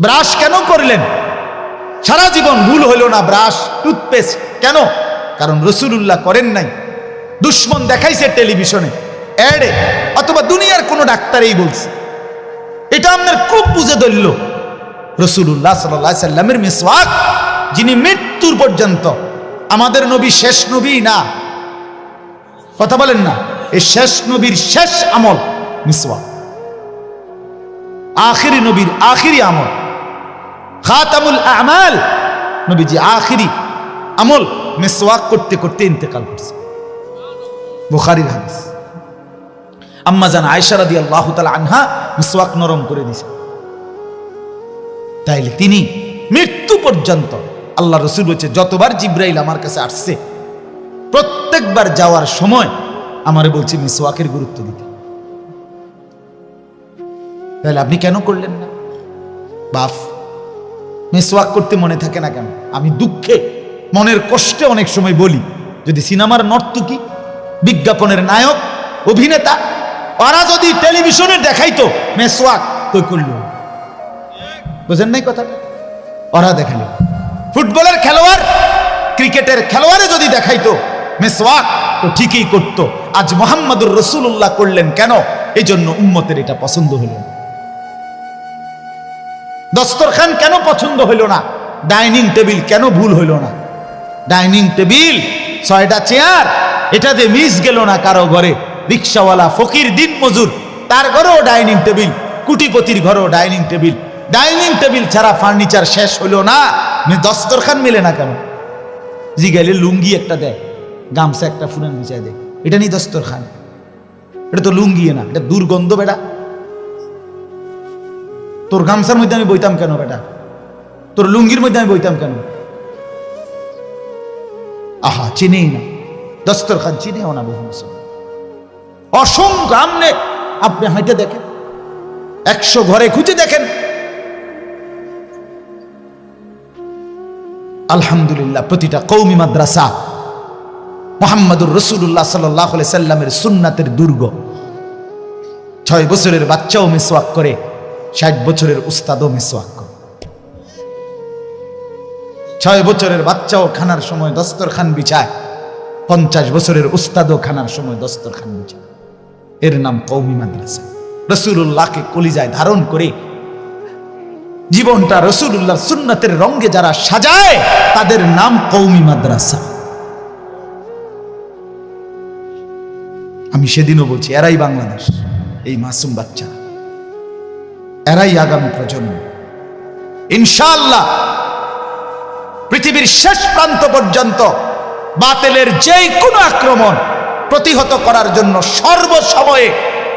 Brush কেন করলেন? সারা জীবন ভুল হইল না, ব্রাশ টুথপেস্ট কেন? কারণ রাসূলুল্লাহ করেন নাই। দুশ্মন দেখাইছে টেলিভিশনে, অ্যাডে, অথবা দুনিয়ার কোনো ডাক্তারই বলছে। এটা আপনার খুব বুঝে ধরল রাসূলুল্লাহ সাল্লাল্লাহু আলাইহি সাল্লামের মিসওয়াক, যিনি মৃত্যুর পর্যন্ত, আমাদের নবী শেষ নবী না, কথা বলেন না, এই শেষ নবীর শেষ আমল মিসওয়াক, আখিরি নবীর আখিরি আমল, খাতামুল আমাল, নবীজি আখিরি আমল মিসওয়াক করতে করতে ইন্তেকাল করছে। বুখারীর হাদিস। আম্মা জান আয়েশা রাদিয়াল্লাহু তাআলা আনহা মিসওয়াক নরম করে দিয়েছে। তাইলে তিনি মৃত্যু পর্যন্ত, আল্লাহ রাসূল বলছে, যতবার জিবরাইল আমার কাছে আসছে প্রত্যেকবার যাওয়ার সময় আমারে বলছে মিসওয়াকের গুরুত্ব দিতে। তাহলে আপনি কেন করলেন না? বাপ, মিসওয়াক করতে মনে থাকে না কেন? আমি দুঃখে, মনের কষ্টে অনেক সময় বলি, যদি সিনেমার নর্তকী, বিজ্ঞাপনের নায়ক, অভিনেতা, ওরা যদি টেলিভিশনে দেখাইতো মিসওয়াক, তো করল। বুঝেন নাই কথা? ওরা দেখালো। ফুটবলের খেলোয়াড়, ক্রিকেটের খেলোয়াড়ে যদি দেখাইতো মিসওয়াক, তো ঠিকই করতো। আজ মুহাম্মদুর রাসূলুল্লাহ করলেন কেন? এই জন্য উম্মতের এটা পছন্দ হলো না। দস্তরখান কেন পছন্দ হইল না? ডাইনিং টেবিল কেন ভুল হইল না? ডাইনিং টেবিল, 6টা চেয়ার, এটা দিয়ে মিস গেল না কারো ঘরে। রিক্সাওয়ালা, ফকির, দিন মজুর, তার ঘরেও ডাইনিং টেবিল, কুটিপতির ঘরেও ডাইনিং টেবিল। ডাইনিং টেবিল ছাড়া ফার্নিচার শেষ হইল না, দস্তরখান মিলে না কেন? জিগাইলে লুঙ্গি একটা দেয়, গামছা একটা ফুরান বিছায় দেয়, এটা নিয়ে দস্তরখান? এটা তো লুঙ্গি না, এটা দুর্গন্ধ বেটা। তোর গামছার মধ্যে আমি বইতাম কেন বেটা? তোর লুঙ্গির মধ্যে আমি বইতাম কেন? আহা, চিনেই না দস্তরখান, চিনেও না। বহু অসংখ্য আমনে আপনি হাঁটে দেখেন, 100 ঘরে খুঁজে দেখেন। আলহামদুলিল্লাহ, প্রতিটা কওমি মাদ্রাসা মুহাম্মদুর রাসূলুল্লাহ সাল্লাল্লাহু আলাইহি সাল্লামের সুন্নাতের দুর্গ। 6 বছরের বাচ্চাও মিসওয়াক করে, 60 বছরের উস্তাদও মিসওয়াক করে। 6 বছরের বাচ্চাও খানার সময় দস্তরখান বিছায়, 50 বছরের উস্তাদও খানার সময় দস্তরখান বিছায়। এর নাম কওমি মাদ্রাসা। রাসূলুল্লাহকে কলিজায় ধারণ করে জীবনটা রাসূলুল্লাহর সুন্নাতের রঙে যারা সাজায়, তাদের নাম কওমি মাদ্রাসা। আমি সেদিনও বলছি, এরাই বাংলাদেশ, এই মাসুম বাচ্চা, এরাই আগামী প্রজন্ম। ইনশাআল্লাহ পৃথিবীর শেষ প্রান্ত পর্যন্ত বাতিলের যে কোনো আক্রমণ প্রতিহত করার জন্য সর্বসময়ে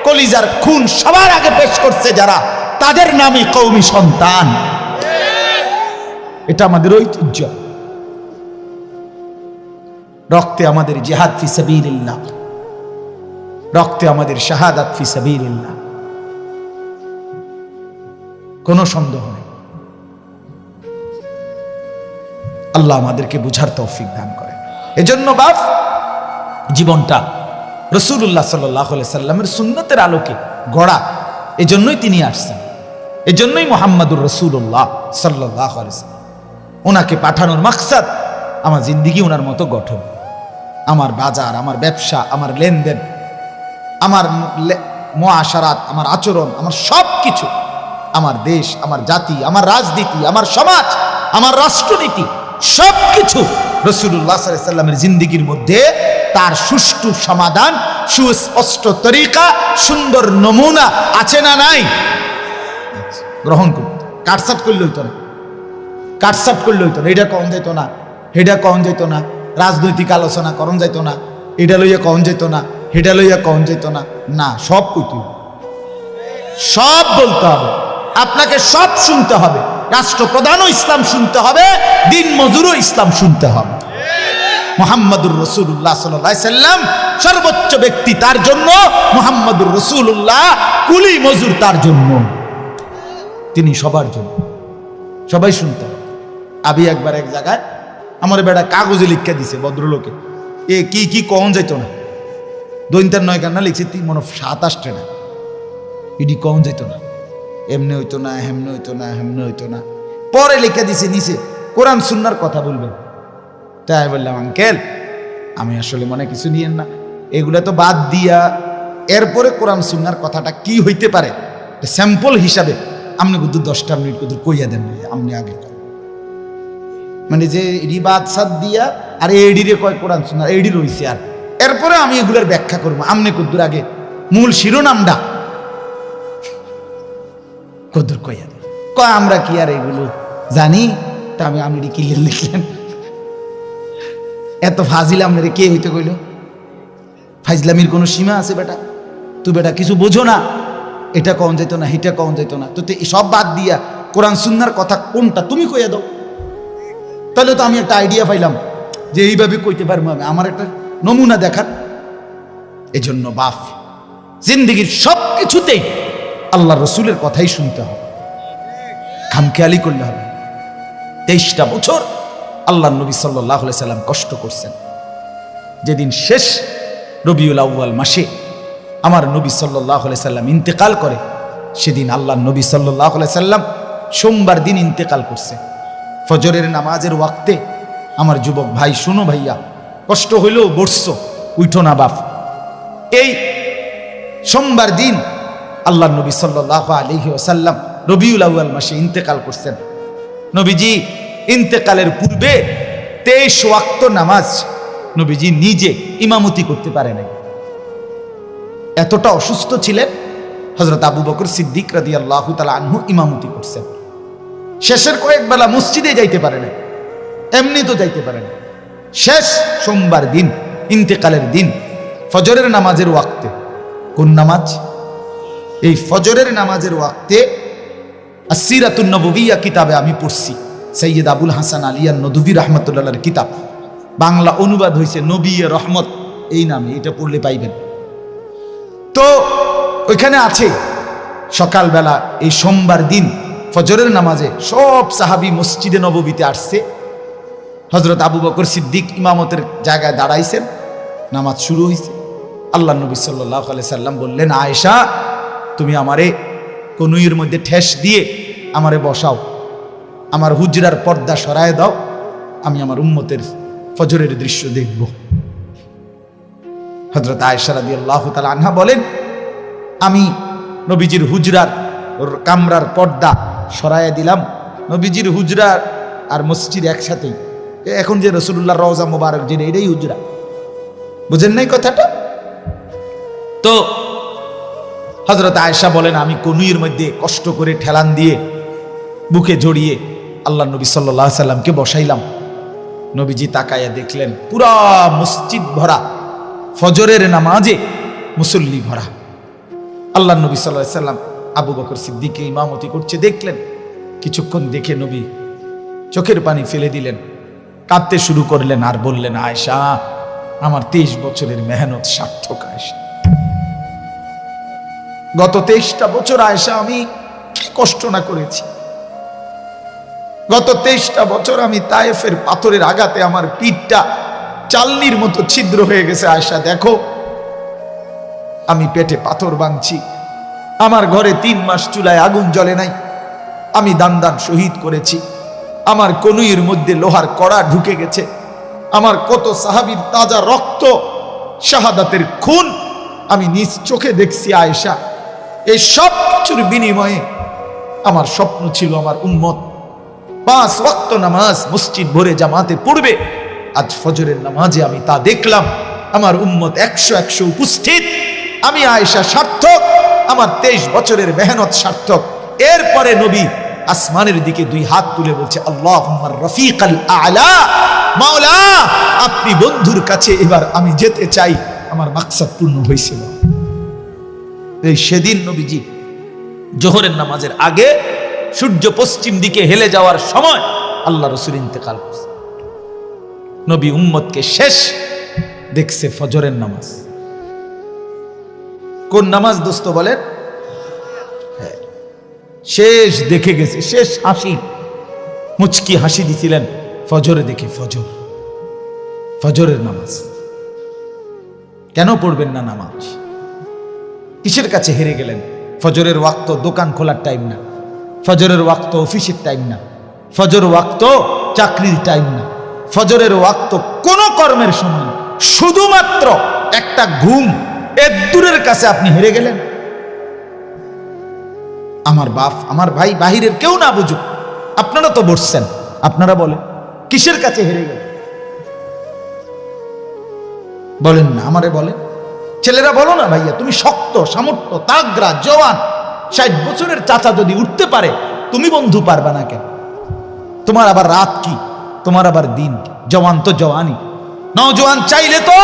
কলিজার খুন সবার আগে পেশ করছে যারা, তাদের নামই কওমি সন্তান। এটা আমাদের ঐতিহ্য। রক্তে আমাদের জিহাদ ফি সাবিলিল্লাহ, রক্তে আমাদের শাহাদাত ফি সাবিলিল্লাহ, কোনো সন্দেহ নেই। আল্লাহ আমাদেরকে বুঝার তৌফিক দান করেন। এজন্য বাপ, জীবনটা রাসূলুল্লাহ সাল্লাল্লাহু আলাইহি সাল্লামের সুন্নতের আলোকে গড়া। এজন্যই তিনি আসছেন, এজন্যই মুহাম্মদুর রাসূলুল্লাহ সাল্লাল্লাহু আলাইহি সাল্লাম, ওনাকে পাঠানোর মাকসাদ আমার জিন্দেগি ওনার মতো গঠন, আমার বাজার, আমার ব্যবসা, আমার লেনদেন, আমার মুআশারাত, আমার আচরণ, আমার সব কিছু, আমার দেশ, আমার জাতি, আমার রাজনীতি, আমার সমাজ, আমার রাষ্ট্রনীতি, সব কিছু রাসূলুল্লাহ সাল্লাল্লাহু আলাইহি সাল্লামের জিন্দেগির মধ্যে তার সুষ্ঠু সমাধান, সুস্পষ্ট তরিকা, সুন্দর নমুনা আছে না নাই? গ্রহণ করতে কাটসাট করলে হইতো না, কাটসাট করলে হইতো না। এটা কখন যেত না, হেডা কখন যেত না, রাজনৈতিক আলোচনা করণ যেত না, এটা লইয়া কখন যেত না, হেডা লইয়া কখন যেত না, না, সব কইতে, সব বলতে হবে আপনাকে, সব শুনতে হবে। রাষ্ট্রপ্রধানও ইসলাম শুনতে হবে, দিন মজুরও ইসলাম শুনতে হবে। মুহাম্মদুর রাসূলুল্লাহ সাল্লাল্লাহু আলাইহি সাল্লাম সর্বোচ্চ ব্যক্তি, তার জন্য মুহাম্মদুর রাসূলুল্লাহ কুলি মজুর, তার জন্য, তিনি সবার জন্য, সবাই শুনতে হবে। আমি একবার এক জায়গায় আমার বেটা কাগজে লিখে দিছে ভদ্রলোকে, এ কি কি কখন যাইতো না, দৈন্তার 9 কান্না লিখছে, মনে 27টা, এটি কখন যাইতো না। এমনি হইতো না, হেমনে হইতো না, হেমনে হইতো না। পরে লিখে দিছে নিচে কোরআন সুন্নাহর কথা বলবেন। তাই বললাম, আঙ্কেল আমি আসলে মনে কিছু নিয়েন না, এগুলা তো বাদ দিয়া এরপরে কোরআন সুন্নাহর কথাটা কি হইতে পারে স্যাম্পল হিসাবে আপনি কিন্তু 10টা মিনিট কিন্তু কইয়া দেন, আপনি আগে মানে যে রিবাদ সাদ দিয়া আর এডিরে কয় কোরআন সুন্নাহ এডি রইছে, আর এরপরে আমি এগুলার ব্যাখ্যা করবো। আপনি কুদ্দুর আগে মূল শিরোনামটা কুদ্দুর কইয়া দেন। কয় আমরা কি আর এগুলো জানি? তা আমি কি লিখলেন? এত ফাজিল আপনারে কে হইতে কইল? ফাইজলামির কোনো সীমা আছে বেটা? তুই বেটা কিছু বোঝো না, এটা কখন যেত না, হিটা কখন যেত না, তো সব বাদ দিয়া কোরআন সুন্নাহর কথা কোনটা তুমি কইয়া দাও। তাহলে তো আমি একটা আইডিয়া পাইলাম যে এইভাবে কইতে পারবো আমি, আমার একটা নমুনা দেখার। এজন্য বাপ জিন্দেগির সব কিছুতেই আল্লাহ রসুলের কথাই শুনতে হবে, খামখেয়ালি করলে হবে। 23টা বছর আল্লাহ নবী সাল্লাল্লাহু আলাইহি সাল্লাম কষ্ট করছেন। যেদিন শেষ রবিউল আউয়াল মাসে আমার নবী সাল্লাল্লাহু আলাইহি সাল্লাম ইন্তেকাল করে, সেদিন আল্লাহ নবী সাল্লাল্লাহু আলাইহি সাল্লাম সোমবার দিন ইন্তেকাল করছে। ফজরের নামাজের ওয়াক্তে আমার যুবক ভাই, শুনো ভাইয়া, কষ্ট হইলেও বসছো, উঠো না বাপ। এই সোমবার দিন আল্লাহ নবী সাল্লাল্লাহু আলাইহি ওয়াসাল্লাম রবিউল আউয়াল মাসে ইন্তেকাল করছেন। নবীজি ইন্তেকালের পূর্বে 23 ওয়াক্ত নামাজ নবীজি নিজে ইমামতি করতে পারে নাই, এতটা অসুস্থ ছিলেন। হযরত আবু বকর সিদ্দিক রাদিয়াল্লাহু তাআলা আনহু ইমামতি করছেন। শেষের কয়েক বেলা মসজিদে যাইতে পারে না, এমনি তো যাইতে পারে না। শেষ সোমবার দিন ইন্তেকালের দিন ফজরের নামাজের ওয়াক্তে, কোন নামাজ? এই ফজরের নামাজের ওয়াক্তে আসসিরাতুন নববিয়্যা কিতাবে আমি পড়ছি, সৈয়দ আবুল হাসান আলী আন-নদভী রাহমাতুল্লাহর কিতাব, বাংলা অনুবাদ হয়েছে নবী রহমত এই নামে, এটা পড়লে পাইবেন। তো ওইখানে আছে সকালবেলা এই সোমবার দিন ফজরের নামাজে সব সাহাবী মসজিদে নববীতে আসছে। হযরত আবু বকর সিদ্দিক ইমামতের জায়গায় দাঁড়াইছেন, নামাজ শুরু হয়েছে। আল্লাহ নবী সাল্লাল্লাহু আলাইহি সাল্লাম বললেন, আয়েশা তুমি আমারে কনুইয়ের মধ্যে ঠেস দিয়ে আমারে বসাও, আমার হুজরার পর্দা সরায় দাও, আমি আমার উম্মতের ফজরের দৃশ্য দেখব। হযরত আয়েশা রাদিয়াল্লাহু তাআলা আনহা বলেন, আমি নবীজির হুজরার কামরার পর্দা সরাইয়া দিলাম। নবীজির হুজরা আর মসজিদ একসাথেই, এখন যে রাসূলুল্লাহ রওজা মোবারক যেটা, এটাই হুজরা, বুঝেন নাই কথাটা? তো হযরত আয়েশা বলেন, আমি কনুইয়ের মধ্যে কষ্ট করে ঠেলান দিয়ে বুকে জড়িয়ে আল্লাহ নবী সাল্লাল্লাহু আলাইহি সাল্লামকে বসাইলাম। নবীজি তাকায়া দেখলেন পুরা মসজিদ ভরা, ফজরের নামাজে মুসল্লি ভরা। আল্লাহ নবী সাল্লাল্লাহু আলাইহি সাল্লাম আবু বকর সিদ্দিককে ইমামতি করছে দেখলেন। কিছুক্ষণ দেখে নবী চোখের পানি ফেলে দিলেন, কাঁদতে শুরু করলেন আর বললেন, আয়েশা আমার 23 বছরের মেহনত সার্থক। আয়েশা গত 23টা বছর আয়েশা আমি কি কষ্ট না করেছি। গত 23টা বছর আমি তায়েফের পাথরের আঘাতে আমার পিঠটা চালনির মতো ছিদ্র হয়ে গেছে। আয়েশা দেখো, আমি পেটে পাথর বাঁধছি, আমার ঘরে 3 মাস চুলায় আগুন জ্বলে নাই, আমি দান দান শহীদ করেছি, আমার কনুইয়ের মধ্যে লোহার কড়া ঢুকে গেছে, আমার কত সাহাবীর তাজা রক্ত শাহাদাতের খুন আমি নিজ চোখে দেখছি। আয়েশা এই সব কিছুর বিনিময়ে আমার স্বপ্ন ছিল আমার উম্মত 5 ওয়াক্ত নামাজ মসজিদ ভরে জামাতে পড়বে। আজ ফজরের নামাজে আমি তা দেখলাম, আমার উম্মত 100 উপস্থিত। আমি আয়েশা সার্থক, আমার 23 বছরের মেহনত সার্থক। এরপরে নবী আসমানের দিকে 2 হাত তুলে বলছে, আল্লাহুম্মা রফিকাল আ'লা, মাওলা আপনি বন্ধুর কাছে এবার আমি যেতে চাই, আমার মাকসাদ পূর্ণ হয়েছিল। এই সেদিন নবীজি জোহরের নামাজের আগে সূর্য পশ্চিম দিকে হেলে যাওয়ার সময় আল্লাহ রাসূল ইন্তেকাল করছে। নবী উম্মতকে শেষ দেখছে ফজরের নামাজ। কোন নামাজ দোস্ত বলেন? শেষ দেখে গেছে, শেষ হাসি, মুচকি হাসি দিছিলেন ফজরে দেখে। ফজরের নামাজ কেন পড়বেন না নামাজ? কিসের কাছে হেরে গেলেন? ফজরের ওয়াক্ত দোকান খোলার টাইম না, ফজরের ওয়াক্ত অফিসের টাইম না, ফজর ওয়াক্ত চাকরির টাইম না, ফজরের ওয়াক্ত কোনো কর্মের সময় না, শুধুমাত্র একটা ঘুম। এর দূরের কাছে আপনি হেরে গেলেন। আমার বাপ আমার ভাই বাহিরের কেউ না বুঝুক, আপনারা তো বসছেন, আপনারা বলেন কিসের কাছে হেরে গেলেন? বলেন না, আমারে বলেন। ছেলেরা বলো না, ভাইয়া তুমি শক্ত, সামর্থ্য, তাগড়া, জওয়ান, 60 বছরের চাচা যদি উঠতে পারে, তুমি বন্ধু পারবা না কেন? তোমার আবার রাত কি, তোমার আবার দিন কি? জওয়ান তো জওয়ানই। নওজোয়ান চাইলে তো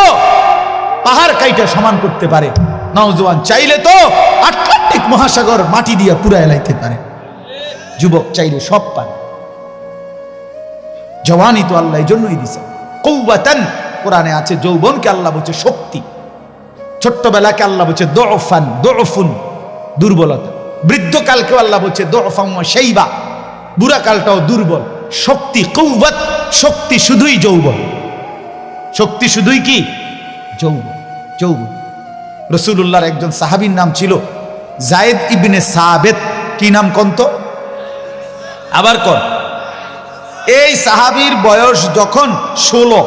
পাহাড় কাইটা সমান করতে পারে, নওজোয়ান চাইলে তো আটলান্টিক মহাসাগর মাটি দিয়া পুরা এলাইতে পারে। যুবক চাইলে সব পারে। জওয়ানই তো আল্লাহ এই জন্যই দিছে কওয়াতান। কোরআনে আছে যৌবনকে আল্লাহ বলছে শক্তি, ছোট্টবেলাকে আল্লাহ বলছে দুফান, দুফুন দুর্বলতা, বৃদ্ধকালকে আল্লাহ বলছে দুফাম ওয়া শাইবা, বুড়া কালটাও দুর্বল। শক্তি কওয়াত, শক্তি শুধুই যৌবন, শক্তি শুধুই কি যৌবন, যৌবন। রাসূলুল্লাহর একজন সাহাবীর নাম ছিল যায়েদ ইবনে সাবিত। কি নাম কোন তো? আবার কোন? এই সাহাবীর বয়স যখন 16,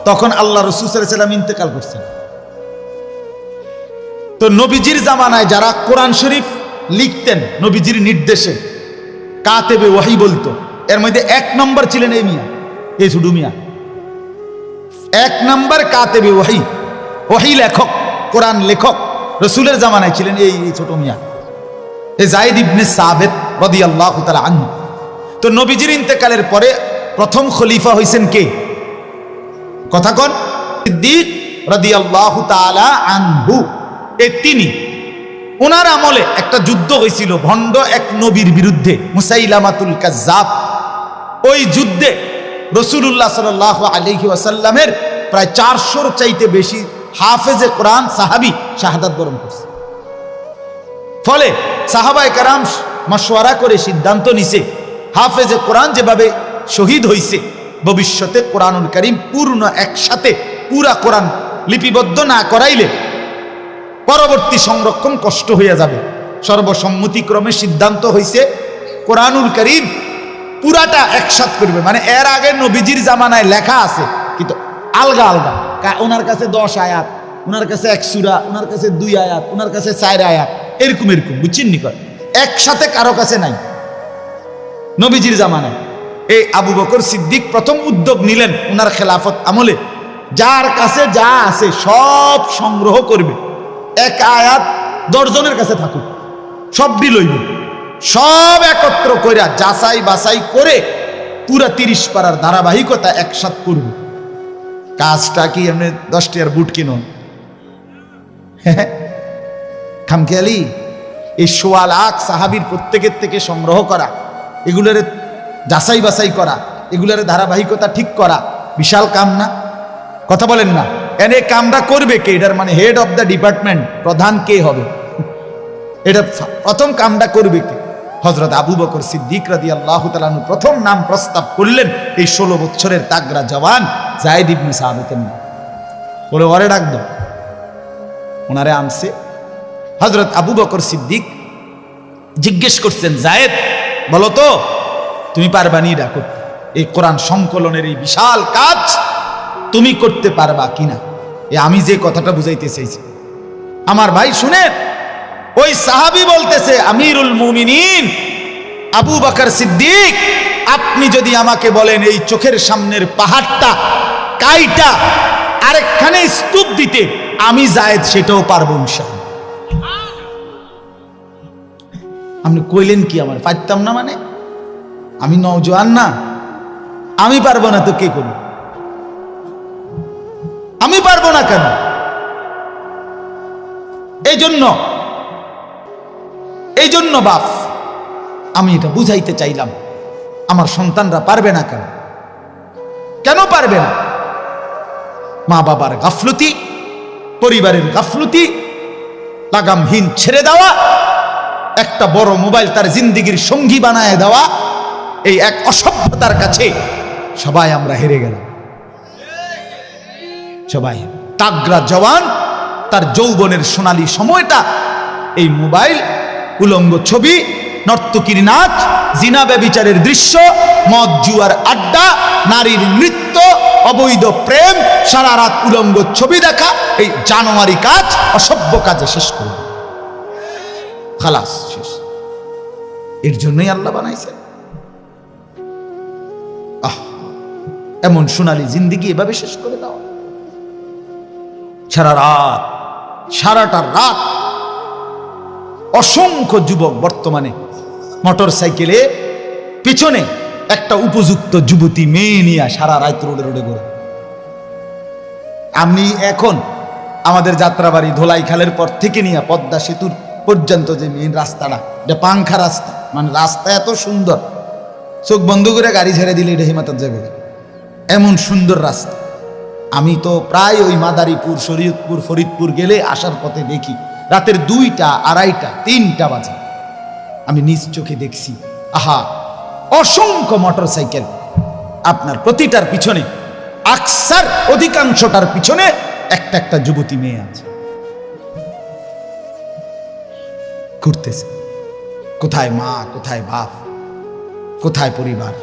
তখন আল্লাহ রাসূল সাল্লাল্লাহু আলাইহি ওয়াসাল্লাম ইন্তেকাল করছেন। তো নবীজির জামানায় যারা কোরআন শরীফ লিখতেন নবীজির নির্দেশে, কাতেবে ওয়াহি বলতো, এর মধ্যে 1 নম্বর ছিলেন এই মিয়া, এই ছুডু মিয়া। 1 নম্বর কাতেবে ওয়াহি, ওয়াহি লেখক, কোরআন লেখক রাসূলের জামানায় ছিলেন এই ছোট মিয়া, এই যায়েদ ইবনে সাবিত রাদিয়াল্লাহু তাআলা আনহু। তো নবীজির ইন্তেকালের পরে প্রথম খলিফা হইছেন কে? কথা কোন? সিদ্দিক রাদিয়াল্লাহু তাআলা আনহু। এই তিনি, ওনার আমলে একটা যুদ্ধ হয়েছিল ভণ্ড এক নবীর বিরুদ্ধে, মুসাইলামাতুল কাজ্জাব। ওই যুদ্ধে রাসূলুল্লাহ সাল্লাল্লাহু আলাইহি ওয়াসাল্লামের প্রায় 400-র চাইতে বেশি হাফেজে কোরআন সাহাবী শাহাদাত বরণ করছে। ফলে সাহাবায়ে কেরাম মাশওয়ারা করে সিদ্ধান্ত নিছে, হাফেজে কোরআন যেভাবে শহীদ হইছে, ভবিষ্যতে কোরআনুল কারীম পূর্ণ একসাথে পুরা কোরআন লিপিবদ্ধ না করাইলে পরবর্তী সংরক্ষণ কষ্ট হইয়া যাবে। সর্বসম্মতিক্রমে সিদ্ধান্ত হইছে কোরআনুল কারীম পুরাটা একসাথ করবে। মানে এর আগে নবীজির জামানায় লেখা আছে, কিন্তু আলগা আলগা। ওনার কাছে 10 আয়াত, ওনার কাছে 1 সূরা, ওনার কাছে 2 আয়াত, ওনার কাছে 4 আয়াত, এরকম এরকম, বুঝছেন নি? একসাথে কারো কাছে নাই নবীজির জামানায়। এই আবু বকর সিদ্দিক প্রথম উদ্যোগ নিলেন ওনার খেলাফত আমলে, যার কাছে যা আছে সব সংগ্রহ করবে। 1 আয়াত 10 জনের কাছে থাকুক, সবটি লইব, সব একত্র কইরা যাচাই বাছাই করে পুরা 30 পারার ধারাবাহিকতা একসাথ করবে। কাজটা কি এমনি 10 টাকার বুট কিনুন খামখেয়ালি? এই 1.25 লাখ সাহাবীর প্রত্যেকের থেকে সংগ্রহ করা, এগুলোর যাচাই বাছাই করা, এগুলোর ধারাবাহিকতা ঠিক করা বিশাল কাম না? কথা বলেন না? এনে কামটা করবে কে? এটার মানে হেড অফ দ্য ডিপার্টমেন্ট, প্রধান কে হবে? এটা প্রথম কামটা করবে কে? হযরত আবু বকর সিদ্দিক রাদিয়াল্লাহু তাআলা আনহু প্রথম নাম প্রস্তাব করলেন এই 16 বছরের তাগড়া জওয়ান যায়েদ ইবনে সাবিতের নাম। বলে ওরে ডাক দাও। ওনারে আনছে। হযরত আবু বকর সিদ্দিক জিজ্ঞেস করছেন, যায়েদ বলো তো তুমি পারবানি এটা করতে? এই কোরআন সংকলনের এই বিশাল কাজ তুমি করতে পারবা কিনা? আমি যে কথাটা বুঝাইতে চাইছি আমার ভাই শুনেন। ওই সাহাবী বলতেছে, আমিরুল মুমিনিন আবু বকর সিদ্দিক, আপনি যদি আমাকে বলেন এই চোখের সামনের পাহাড়টা কাইটা আরেকখানে স্তূপ দিতে, আমি যায়েদ সেটাও পারবো ইনশাআল্লাহ। আপনি কইলেন কি আমার পারতাম না? মানে আমি নওজোয়ান না? আমি পারবো না তো কে করবে? আমি পারবো না কেন? এই জন্য বাপ আমি এটা বুঝাইতে চাইলাম, আমার সন্তানরা পারবে না কেন? কেন পারবে না? মা বাবার গাফলতি, পরিবারের গাফলতি, লাগামহীন ছেড়ে দেওয়া, একটা বড় মোবাইল তার জিন্দেগির সঙ্গী বানায় দেওয়া, এই এক অসভ্যতার কাছে সবাই আমরা হেরে গেলাম। সবাই তাগড়া জওয়ান তার যৌবনের সোনালী সময়টা এই মোবাইল উলঙ্গ ছবি, নর্তকীর নাচ, জিনা ব্যভিচারের দৃশ্য, মদ জুয়ার আড্ডা, নারীর নৃত্য, অবৈধ প্রেম, সারা রাত উলঙ্গ ছবি দেখা, এই জানোয়ারি কাজ, অসভ্য কাজে শেষ করবে, খালাস শেষ। এর জন্যই আল্লাহ বানাইছে। এমন সোনালী জিন্দেগি এভাবে শেষ করে দাও। সারাটা রাত অসংখ্য যুবক বর্তমানে মোটর সাইকেলে পিছনে একটা উপযুক্ত যুবতী মেয়ে নিয়ে সারা রাত রোডে রোডে ঘোরে। আমি এখন আমাদের যাত্রাবাড়ি ধোলাই খালের পর থেকে নিয়ে পদ্মা সেতুর পর্যন্ত যে মেন রাস্তাটা, এটা পাংখা রাস্তা, মানে রাস্তা এত সুন্দর, চোখ বন্ধ করে গাড়ি ছেড়ে দিলে এটা হিমাতত যাবে, এমন সুন্দর রাস্তা। আমি তো প্রায় ওই মাদারীপুর, শরীয়তপুর, ফরিদপুর গেলে আসার পথে দেখি রাতের 2টা, 2:30, 3টা বাজে। আমি নিজ চোখে দেখছি, আহা, অসংখ্য মোটর সাইকেল, আপনার প্রতিটার পিছনে, আকসার অধিকাংশটার পিছনে একটা একটা যুবতী মেয়ে আছে, ঘুরতেছে। কোথায় মা, কোথায় বাপ, কোথায় পরিবার,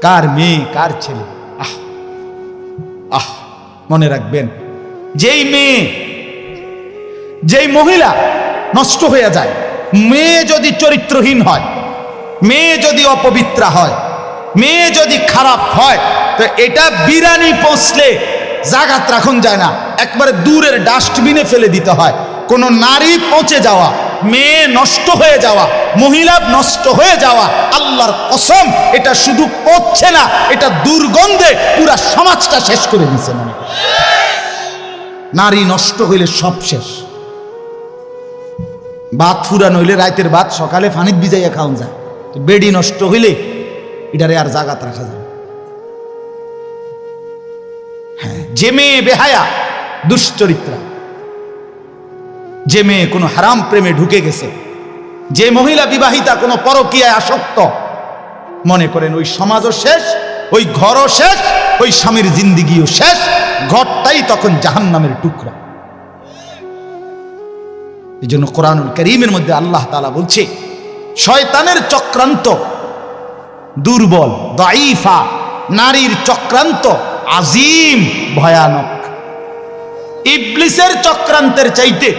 কার মেয়ে, কার ছেলে? মনে রাখবেন, যেই মেয়ে, যেই মহিলা নষ্ট হয়ে যায়, মেয়ে যদি চরিত্রহীন হয়, মেয়ে যদি অপবিত্রা হয়, মেয়ে যদি খারাপ হয়, তো এটা বিরানি পৌঁছলে জাগাত রাখুন যায় না, একবারে দূরের ডাস্টবিনে ফেলে দিতে হয়। কোন নারী পচে যাওয়া, মেয়ে নষ্ট হয়ে যাওয়া, মহিলা নষ্ট হয়ে যাওয়া, আল্লাহর কসম, এটা শুধু পচছে না, এটা দুর্গন্ধে পুরা সমাজটা শেষ করে দিচ্ছে। মনে নারী নষ্ট হইলে সব শেষ। ভাত ফুরানো হইলে রাতের ভাত সকালে পানিত ভিজাইয়া খাওয়া যায়, বেডি নষ্ট হইলে এটারে আর জাগাত রাখা যায়। হ্যাঁ, যে মেয়ে বেহায়া, দুশ্চরিত্রা, যে মেয়ে কোনো হারাম প্রেমে ঢুকে গেছে, যে মহিলা বিবাহিতা কোনো পরকীয়ায় আসক্ত, মনে করেন ওই সমাজও শেষ, ওই ঘরও শেষ, ওই স্বামীর জিন্দিগিও শেষ, ঘরটাই তখন জাহান্নামের টুকরা। এই জন্য কোরআনুল কারীমের মধ্যে আল্লাহ তাআলা বলছে, শয়তানের চক্রান্ত দুর্বল, দাঈফা, নারীর চক্রান্ত আজিম, ভয়ানক। ইবলিসের চক্রান্তের চাইতে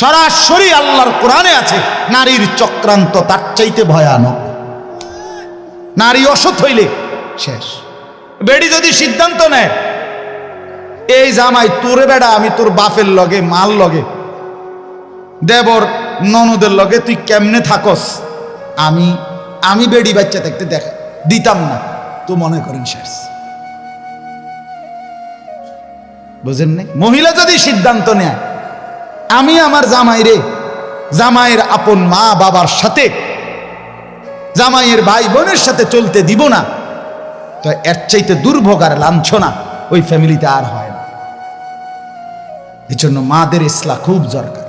সরাসরি আল্লাহর কোরআনে আছে, নারীর চক্রান্ত তার চাইতে ভয়ানক। নারী অসৎ হইলে শেষ। বেডি যদি সিদ্ধান্ত নেয়, এই জামাই তোরে বেড়া, আমি তোর বাপের লগে, মাল লগে, দেবর ননদের লগে তুই কেমনে থাকস, আমি বেডি বাচ্চা থাকতে দেখা দিতাম না, তো মনে করেন শেষ। বুঝেন না? মহিলা যদি সিদ্ধান্ত নেয়, আমি আমার জামাইরে, জামাইয়ের আপন মা বাবার সাথে, জামাইয়ের ভাই বোনের সাথে চলতে দিব না, তো এর চাইতে দুর্ভোগ আর লাঞ্ছনা ওই ফ্যামিলিতে আর হয় না। এই জন্য মাদের ইসলাহ খুব দরকার,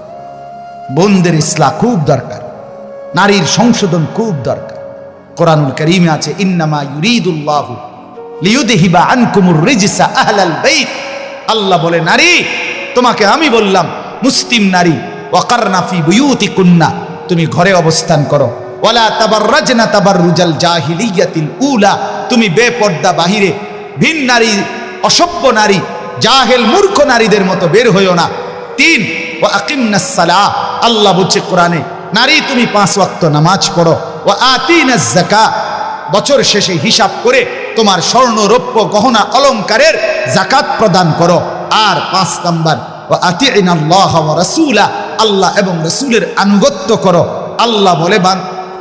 বোনদের ইসলাহ খুব দরকার, নারীর সংশোধন খুব দরকার। কোরআনুল কারীমে আছে, ইন্নামা ইউরিদুল্লাহু লিইউযহিবা আনকুমুর রিজসা আহলাল বাইত। আল্লাহ বলে, নারী, তোমাকে আমি বললাম, মুসলিম নারী, ওয়াকারনা ফি বুয়ুতিকুন্না, তুমি ঘরে অবস্থান করো, ওয়ালা তাবাররাজনা তাবাররুজাল জাহিলিয়াতিল উলা, তুমি বেপর্দা বাহিরে ভিন নারী, অসভ্য নারী, জাহেল মূর্খ নারীদের মতো বের হইও না। 3, ওয়া আকিমনাস সালাহ, আল্লাহ বলছে কোরআনে, নারী তুমি 5 ওয়াক্ত নামাজ পড়ো, ওয়া আতিনাজ যাকাত, বছর শেষে হিসাব করে তোমার স্বর্ণ রৌপ্য গহনা অলংকারের যাকাত প্রদান করো। আর 5 নাম্বার, ওয়া আতিনাল্লাহ ওয়া রাসূলা, আল্লাহ এবং রাসূলের আনুগত্য করো। আল্লাহ বলে,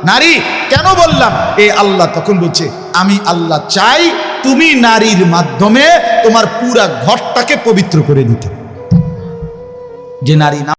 নারী কেন বললাম? এই আল্লাহ তখন বলছে, আমি আল্লাহ চাই তুমি নারীর মাধ্যমে তোমার পুরা ঘরটাকে পবিত্র করে দিতে। যে নারী